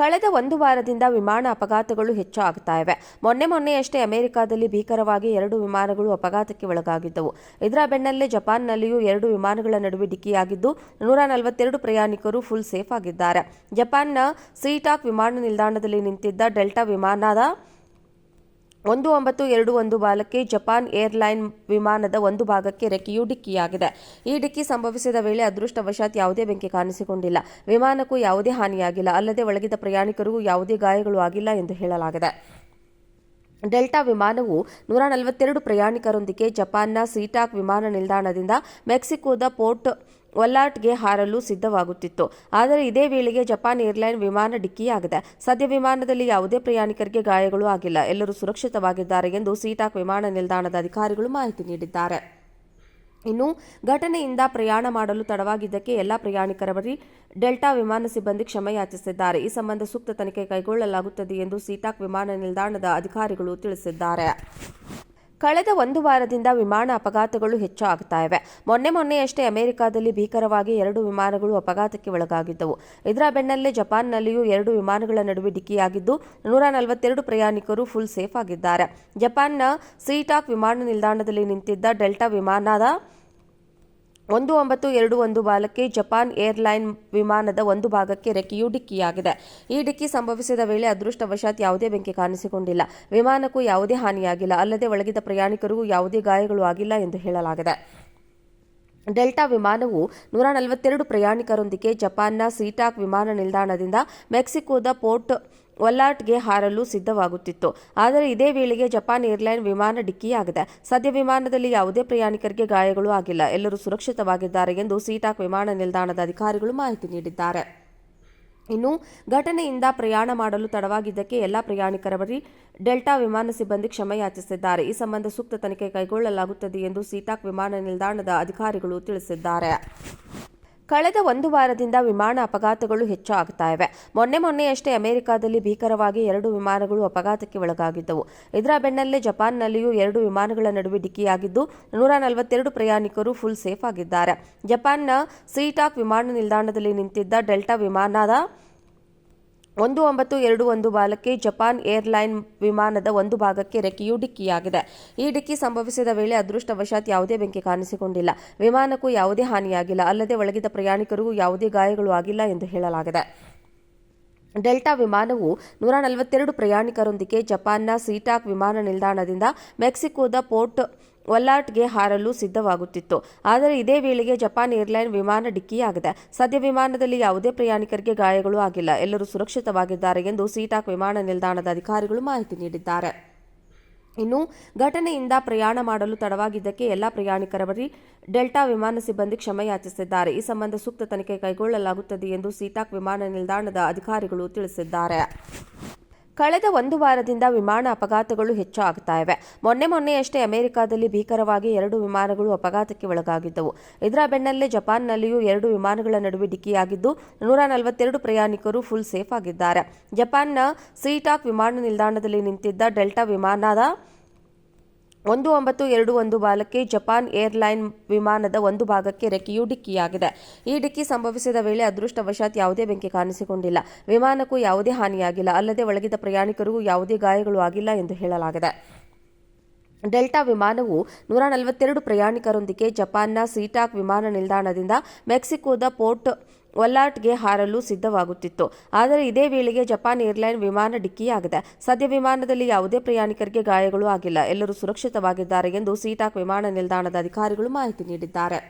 ಕಳೆದ ಒಂದು ವಾರದಿಂದ ವಿಮಾನ ಅಪಘಾತಗಳು ಹೆಚ್ಚಾಗ್ತಾ ಇವೆ. ಮೊನ್ನೆಯಷ್ಟೇ ಅಮೆರಿಕದಲ್ಲಿ ಭೀಕರವಾಗಿ 2 ವಿಮಾನಗಳು ಅಪಘಾತಕ್ಕೆ ಒಳಗಾಗಿದ್ದವು. ಇದರ ಬೆನ್ನಲ್ಲೇ ಜಪಾನ್ನಲ್ಲಿಯೂ 2 ವಿಮಾನಗಳ ನಡುವೆ ಡಿಕ್ಕಿಯಾಗಿದ್ದು 142 ಪ್ರಯಾಣಿಕರು ಫುಲ್ ಸೇಫ್ ಆಗಿದ್ದಾರೆ. ಜಪಾನ್ನ ಸೀಟಾಕ್ ವಿಮಾನ ನಿಲ್ದಾಣದಲ್ಲಿ ನಿಂತಿದ್ದ ಡೆಲ್ಟಾ ವಿಮಾನದ 1921 ಬಾಲಕ್ಕೆ ಜಪಾನ್ ಏರ್ಲೈನ್ ವಿಮಾನದ ಒಂದು ಭಾಗಕ್ಕೆ ರೆಕ್ಕೆಯು ಡಿಕ್ಕಿಯಾಗಿದೆ. ಈ ಡಿಕ್ಕಿ ಸಂಭವಿಸಿದ ವೇಳೆ ಅದೃಷ್ಟವಶಾತ್ ಯಾವುದೇ ಬೆಂಕಿ ಕಾಣಿಸಿಕೊಂಡಿಲ್ಲ. ವಿಮಾನಕ್ಕೂ ಯಾವುದೇ ಹಾನಿಯಾಗಿಲ್ಲ. ಅಲ್ಲದೆ ಒಳಗಿದ್ದ ಪ್ರಯಾಣಿಕರಿಗೂ ಯಾವುದೇ ಗಾಯಗಳು ಆಗಿಲ್ಲ ಎಂದು ಹೇಳಲಾಗಿದೆ. ಡೆಲ್ಟಾ ವಿಮಾನವು 142 ಪ್ರಯಾಣಿಕರೊಂದಿಗೆ ಜಪಾನ್ನ ಸೀಟಾಕ್ ವಿಮಾನ ನಿಲ್ದಾಣದಿಂದ ಮೆಕ್ಸಿಕೋದ ಪೋರ್ಟ್ ವಲ್ಲಾರ್ಟ್ಗೆ ಹಾರಲು ಸಿದ್ಧವಾಗುತ್ತಿತ್ತು. ಆದರೆ ಇದೇ ವೇಳೆಗೆ ಜಪಾನ್ ಏರ್ಲೈನ್ ವಿಮಾನ ಡಿಕ್ಕಿಯಾಗಿದೆ. ಸದ್ಯ ವಿಮಾನದಲ್ಲಿ ಯಾವುದೇ ಪ್ರಯಾಣಿಕರಿಗೆ ಗಾಯಗಳು ಆಗಿಲ್ಲ. ಎಲ್ಲರೂ ಸುರಕ್ಷಿತವಾಗಿದ್ದಾರೆ ಎಂದು ಸೀಟಾಕ್ ವಿಮಾನ ನಿಲ್ದಾಣದ ಅಧಿಕಾರಿಗಳು ಮಾಹಿತಿ ನೀಡಿದ್ದಾರೆ. ಇನ್ನು ಘಟನೆಯಿಂದ ಪ್ರಯಾಣ ಮಾಡಲು ತಡವಾಗಿದ್ದಕ್ಕೆ ಎಲ್ಲ ಪ್ರಯಾಣಿಕರ ಬಳಿ ಡೆಲ್ಟಾ ವಿಮಾನ ಸಿಬ್ಬಂದಿ ಕ್ಷಮೆ ಯಾಚಿಸಿದ್ದಾರೆ. ಈ ಸಂಬಂಧ ಸೂಕ್ತ ತನಿಖೆ ಕೈಗೊಳ್ಳಲಾಗುತ್ತದೆ ಎಂದು ಸೀಟಾಕ್ ವಿಮಾನ ನಿಲ್ದಾಣದ ಅಧಿಕಾರಿಗಳು ತಿಳಿಸಿದ್ದಾರೆ. ಕಳೆದ ಒಂದು ವಾರದಿಂದ ವಿಮಾನ ಅಪಘಾತಗಳು ಹೆಚ್ಚಾಗ್ತಾ ಇವೆ. ಮೊನ್ನೆಯಷ್ಟೇ ಅಮೆರಿಕದಲ್ಲಿ ಭೀಕರವಾಗಿ 2 ವಿಮಾನಗಳು ಅಪಘಾತಕ್ಕೆ ಒಳಗಾಗಿದ್ದವು. ಇದರ ಬೆನ್ನಲ್ಲೇ ಜಪಾನ್ನಲ್ಲಿಯೂ 2 ವಿಮಾನಗಳ ನಡುವೆ ಡಿಕ್ಕಿಯಾಗಿದ್ದು 142 ಪ್ರಯಾಣಿಕರು ಫುಲ್ ಸೇಫ್ ಆಗಿದ್ದಾರೆ. ಜಪಾನ್ನ ಸೀಟಾಕ್ ವಿಮಾನ ನಿಲ್ದಾಣದಲ್ಲಿ ನಿಂತಿದ್ದ ಡೆಲ್ಟಾ ವಿಮಾನದ 1921 ಬಾಲಕ್ಕೆ ಜಪಾನ್ ಏರ್ಲೈನ್ ವಿಮಾನದ ಒಂದು ಭಾಗಕ್ಕೆ ರೆಕ್ಕೆಯು ಡಿಕ್ಕಿಯಾಗಿದೆ. ಈ ಡಿಕ್ಕಿ ಸಂಭವಿಸಿದ ವೇಳೆ ಅದೃಷ್ಟವಶಾತ್ ಯಾವುದೇ ಬೆಂಕಿ ಕಾಣಿಸಿಕೊಂಡಿಲ್ಲ. ವಿಮಾನಕ್ಕೂ ಯಾವುದೇ ಹಾನಿಯಾಗಿಲ್ಲ. ಅಲ್ಲದೆ ಒಳಗಿದ್ದ ಪ್ರಯಾಣಿಕರಿಗೂ ಯಾವುದೇ ಗಾಯಗಳು ಆಗಿಲ್ಲ ಎಂದು ಹೇಳಲಾಗಿದೆ. ಡೆಲ್ಟಾ ವಿಮಾನವು 142 ಪ್ರಯಾಣಿಕರೊಂದಿಗೆ ಜಪಾನ್ನ ಸೀಟಾಕ್ ವಿಮಾನ ನಿಲ್ದಾಣದಿಂದ ಮೆಕ್ಸಿಕೋದ ಪೋರ್ಟ್ ವಲ್ಲಾರ್ಟ್ಗೆ ಹಾರಲು ಸಿದ್ಧವಾಗುತ್ತಿತ್ತು. ಆದರೆ ಇದೇ ವೇಳೆಗೆ ಜಪಾನ್ ಏರ್ಲೈನ್ ವಿಮಾನ ಡಿಕ್ಕಿಯಾಗಿದೆ. ಸದ್ಯ ವಿಮಾನದಲ್ಲಿ ಯಾವುದೇ ಪ್ರಯಾಣಿಕರಿಗೆ ಗಾಯಗಳು ಆಗಿಲ್ಲ. ಎಲ್ಲರೂ ಸುರಕ್ಷಿತವಾಗಿದ್ದಾರೆ ಎಂದು ಸೀಟಾಕ್ ವಿಮಾನ ನಿಲ್ದಾಣದ ಅಧಿಕಾರಿಗಳು ಮಾಹಿತಿ ನೀಡಿದ್ದಾರೆ. ಇನ್ನು ಘಟನೆಯಿಂದ ಪ್ರಯಾಣ ಮಾಡಲು ತಡವಾಗಿದ್ದಕ್ಕೆ ಎಲ್ಲ ಪ್ರಯಾಣಿಕರ ಬಳಿ ಡೆಲ್ಟಾ ವಿಮಾನ ಸಿಬ್ಬಂದಿ ಕ್ಷಮೆ ಯಾಚಿಸಿದ್ದಾರೆ. ಈ ಸಂಬಂಧ ಸೂಕ್ತ ತನಿಖೆ ಕೈಗೊಳ್ಳಲಾಗುತ್ತದೆ ಎಂದು ಸೀಟಾಕ್ ವಿಮಾನ ನಿಲ್ದಾಣದ ಅಧಿಕಾರಿಗಳು ತಿಳಿಸಿದ್ದಾರೆ. ಕಳೆದ ಒಂದು ವಾರದಿಂದ ವಿಮಾನ ಅಪಘಾತಗಳು ಹೆಚ್ಚಾಗ್ತಾ ಇವೆ. ಮೊನ್ನೆಯಷ್ಟೇ ಅಮೆರಿಕದಲ್ಲಿ ಭೀಕರವಾಗಿ 2 ವಿಮಾನಗಳು ಅಪಘಾತಕ್ಕೆ ಒಳಗಾಗಿದ್ದವು. ಇದರ ಬೆನ್ನಲ್ಲೇ ಜಪಾನ್ನಲ್ಲಿಯೂ 2 ವಿಮಾನಗಳ ನಡುವೆ ಡಿಕ್ಕಿಯಾಗಿದ್ದು 142 ಪ್ರಯಾಣಿಕರು ಫುಲ್ ಸೇಫ್ ಆಗಿದ್ದಾರೆ. ಜಪಾನ್ನ ಸೀಟಾಕ್ ವಿಮಾನ ನಿಲ್ದಾಣದಲ್ಲಿ ನಿಂತಿದ್ದ ಡೆಲ್ಟಾ ವಿಮಾನದ 1921 ಬಾಲಕ್ಕೆ ಜಪಾನ್ ಏರ್ಲೈನ್ ವಿಮಾನದ ಒಂದು ಭಾಗಕ್ಕೆ ರೆಕ್ಕೆಯು ಡಿಕ್ಕಿಯಾಗಿದೆ. ಈ ಡಿಕ್ಕಿ ಸಂಭವಿಸಿದ ವೇಳೆ ಅದೃಷ್ಟವಶಾತ್ ಯಾವುದೇ ಬೆಂಕಿ ಕಾಣಿಸಿಕೊಂಡಿಲ್ಲ. ವಿಮಾನಕ್ಕೂ ಯಾವುದೇ ಹಾನಿಯಾಗಿಲ್ಲ. ಅಲ್ಲದೆ ಒಳಗಿದ್ದ ಪ್ರಯಾಣಿಕರಿಗೂ ಯಾವುದೇ ಗಾಯಗಳು ಆಗಿಲ್ಲ ಎಂದು ಹೇಳಲಾಗಿದೆ. ಡೆಲ್ಟಾ ವಿಮಾನವು 142 ಪ್ರಯಾಣಿಕರೊಂದಿಗೆ ಜಪಾನ್ನ ಸೀಟಾಕ್ ವಿಮಾನ ನಿಲ್ದಾಣದಿಂದ ಮೆಕ್ಸಿಕೋದ ಪೋರ್ಟ್ ವಲ್ಲಾರ್ಟ್ಗೆ ಹಾರಲು ಸಿದ್ಧವಾಗುತ್ತಿತ್ತು. ಆದರೆ ಇದೇ ವೇಳೆಗೆ ಜಪಾನ್ ಏರ್ಲೈನ್ ವಿಮಾನ ಡಿಕ್ಕಿಯಾಗಿದೆ. ಸದ್ಯ ವಿಮಾನದಲ್ಲಿ ಯಾವುದೇ ಪ್ರಯಾಣಿಕರಿಗೆ ಗಾಯಗಳು ಆಗಿಲ್ಲ. ಎಲ್ಲರೂ ಸುರಕ್ಷಿತವಾಗಿದ್ದಾರೆ ಎಂದು ಸೀಟಾಕ್ ವಿಮಾನ ನಿಲ್ದಾಣದ ಅಧಿಕಾರಿಗಳು ಮಾಹಿತಿ ನೀಡಿದ್ದಾರೆ. ಇನ್ನು ಘಟನೆಯಿಂದ ಪ್ರಯಾಣ ಮಾಡಲು ತಡವಾಗಿದ್ದಕ್ಕೆ ಎಲ್ಲ ಪ್ರಯಾಣಿಕರ ಬಳಿ ಡೆಲ್ಟಾ ವಿಮಾನ ಸಿಬ್ಬಂದಿ ಕ್ಷಮೆ ಯಾಚಿಸಿದ್ದಾರೆ. ಈ ಸಂಬಂಧ ಸೂಕ್ತ ತನಿಖೆ ಕೈಗೊಳ್ಳಲಾಗುತ್ತದೆ ಎಂದು ಸೀಟಾಕ್ ವಿಮಾನ ನಿಲ್ದಾಣದ ಅಧಿಕಾರಿಗಳು ತಿಳಿಸಿದ್ದಾರೆ. ಕಳೆದ ಒಂದು ವಾರದಿಂದ ವಿಮಾನ ಅಪಘಾತಗಳು ಹೆಚ್ಚಾಗ್ತಾ ಇವೆ. ಮೊನ್ನೆಯಷ್ಟೇ ಅಮೆರಿಕದಲ್ಲಿ ಭೀಕರವಾಗಿ 2 ವಿಮಾನಗಳು ಅಪಘಾತಕ್ಕೆ ಒಳಗಾಗಿದ್ದವು. ಇದರ ಬೆನ್ನಲ್ಲೇ ಜಪಾನ್ನಲ್ಲಿಯೂ 2 ವಿಮಾನಗಳ ನಡುವೆ ಡಿಕ್ಕಿಯಾಗಿದ್ದು 142 ಪ್ರಯಾಣಿಕರು ಫುಲ್ ಸೇಫ್ ಆಗಿದ್ದಾರೆ. ಜಪಾನ್ನ ಸೀಟಾಕ್ ವಿಮಾನ ನಿಲ್ದಾಣದಲ್ಲಿ ನಿಂತಿದ್ದ ಡೆಲ್ಟಾ ವಿಮಾನದ 1921 ಬಾಲಕ್ಕೆ ಜಪಾನ್ ಏರ್ಲೈನ್ ವಿಮಾನದ ಒಂದು ಭಾಗಕ್ಕೆ ರೆಕ್ಕೆಯು ಡಿಕ್ಕಿಯಾಗಿದೆ. ಈ ಡಿಕ್ಕಿ ಸಂಭವಿಸಿದ ವೇಳೆ ಅದೃಷ್ಟವಶಾತ್ ಯಾವುದೇ ಬೆಂಕಿ ಕಾಣಿಸಿಕೊಂಡಿಲ್ಲ. ವಿಮಾನಕ್ಕೂ ಯಾವುದೇ ಹಾನಿಯಾಗಿಲ್ಲ. ಅಲ್ಲದೆ ಒಳಗಿದ್ದ ಪ್ರಯಾಣಿಕರಿಗೂ ಯಾವುದೇ ಗಾಯಗಳು ಆಗಿಲ್ಲ ಎಂದು ಹೇಳಲಾಗಿದೆ. ಡೆಲ್ಟಾ ವಿಮಾನವು 142 ಪ್ರಯಾಣಿಕರೊಂದಿಗೆ ಜಪಾನ್ನ ಸೀಟಾಕ್ ವಿಮಾನ ನಿಲ್ದಾಣದಿಂದ ಮೆಕ್ಸಿಕೋದ ಪೋರ್ಟ್ ವಲ್ಲಾರ್ಟ್ಗೆ ಹಾರಲು ಸಿದ್ಧವಾಗುತ್ತಿತ್ತು. ಆದರೆ ಇದೇ ವೇಳೆಗೆ ಜಪಾನ್ ಏರ್ಲೈನ್ ವಿಮಾನ ಡಿಕ್ಕಿಯಾಗಿದೆ. ಸದ್ಯ ವಿಮಾನದಲ್ಲಿ ಯಾವುದೇ ಪ್ರಯಾಣಿಕರಿಗೆ ಗಾಯಗಳು ಆಗಿಲ್ಲ. ಎಲ್ಲರೂ ಸುರಕ್ಷಿತವಾಗಿದ್ದಾರೆ ಎಂದು ಸೀಟಾಕ್ ವಿಮಾನ ನಿಲ್ದಾಣದ ಅಧಿಕಾರಿಗಳು ಮಾಹಿತಿ ನೀಡಿದ್ದಾರೆ.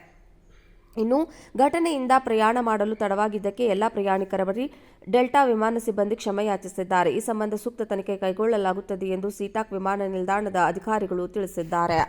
ಇನ್ನು ಘಟನೆಯಿಂದ ಪ್ರಯಾಣ ಮಾಡಲು ತಡವಾಗಿದ್ದಕ್ಕೆ ಎಲ್ಲ ಪ್ರಯಾಣಿಕರ ಬಳಿ ಡೆಲ್ಟಾ ವಿಮಾನ ಸಿಬ್ಬಂದಿ ಕ್ಷಮೆ ಯಾಚಿಸಿದ್ದಾರೆ. ಈ ಸಂಬಂಧ ಸೂಕ್ತ ತನಿಖೆ ಕೈಗೊಳ್ಳಲಾಗುತ್ತದೆ ಎಂದು ಸೀಟಾಕ್ ವಿಮಾನ ನಿಲ್ದಾಣದ ಅಧಿಕಾರಿಗಳು ತಿಳಿಸಿದ್ದಾರೆ.